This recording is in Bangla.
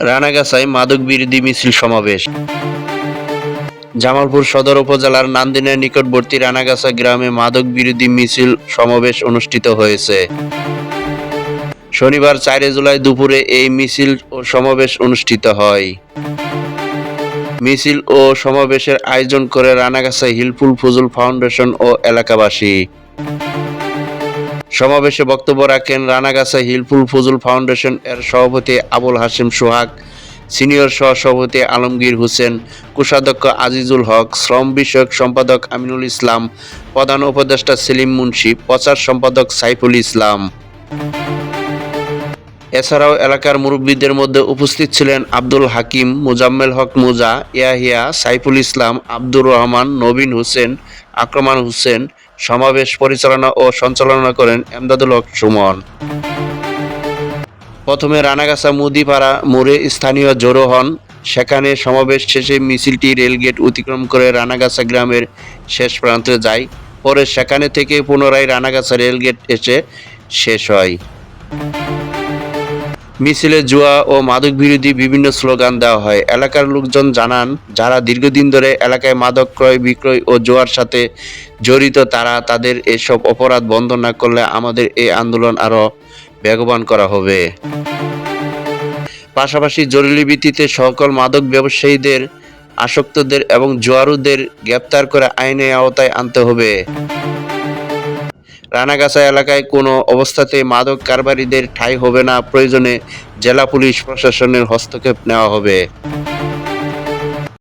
রানাগাছায় মাদক বিরোধী মিছিল সমাবেশ। জামালপুর সদর উপজেলার নান্দিনের নিকটবর্তী রানাগাছা গ্রামে মাদক বিরোধী মিছিল সমাবেশ অনুষ্ঠিত হয়েছে। শনিবার 4 জুলাই দুপুরে এই মিছিল ও সমাবেশ অনুষ্ঠিত হয়। মিছিল ও সমাবেশের আয়োজন করে রানাগাছা হিলফুল ফজল ফাউন্ডেশন ও এলাকাবাসী। সমাবেশে বক্তব্য রাখেন রানাগাছা হিলফুল ফজল ফাউন্ডেশন এর সভাপতি আবুল হাশেম সোহাগ, সিনিয়র সহ-সভাপতি আলমগীর হোসেন, কোষাধ্যক্ষ আজিজুল হক, শ্রম বিষয়ক সম্পাদক আমিনুল ইসলাম, প্রধান উপদেষ্টা সেলিম মুন্সি, প্রচার সম্পাদক সাইফুল ইসলাম। এছাড়াও এলাকার মুরব্বীদের মধ্যে উপস্থিত ছিলেন আব্দুল হাকিম, মুজাম্মেল হক মুজা, ইয়াহিয়া, সাইফুল ইসলাম, আব্দুর রহমান, নবীন হোসেন, আকরাম হোসেন। সমাবেশ পরিচালনা ও সঞ্চালনা করেন এমদাদুল হক সুমন। প্রথমে রানাগাছা মুদিপাড়া মোড়ে স্থানীয় জড়ো হন। সেখানে সমাবেশ শেষে মিছিলটি রেলগেট অতিক্রম করে রানাগাছা গ্রামের শেষ প্রান্তে যায়। পরে সেখানে থেকে পুনরায় রানাগাছা রেলগেট এসে শেষ হয়। মিছিলে জুয়া ও মাদক বিরোধী বিভিন্ন স্লোগান দেওয়া হয়। এলাকার লোকজন জানান, যারা দীর্ঘদিন ধরে এলাকায় মাদক ক্রয় বিক্রয় ও জুয়ার সাথে জড়িত তাদের এসব অপরাধ বন্ধ না করলে আমাদের এই আন্দোলন আরও বেগবান করা হবে। পাশাপাশি জরুরি ভিত্তিতে সকল মাদক ব্যবসায়ীদের, আসক্তদের এবং জুয়ারুদের গ্রেপ্তার করে আইনের আওতায় আনতে হবে। রানাগাছা এলাকায় কোনো অবস্থাতেই মাদক কারবারিদের ঠাঁই হবে না, প্রয়োজনে জেলা পুলিশ প্রশাসনের হস্তক্ষেপ নেওয়া হবে।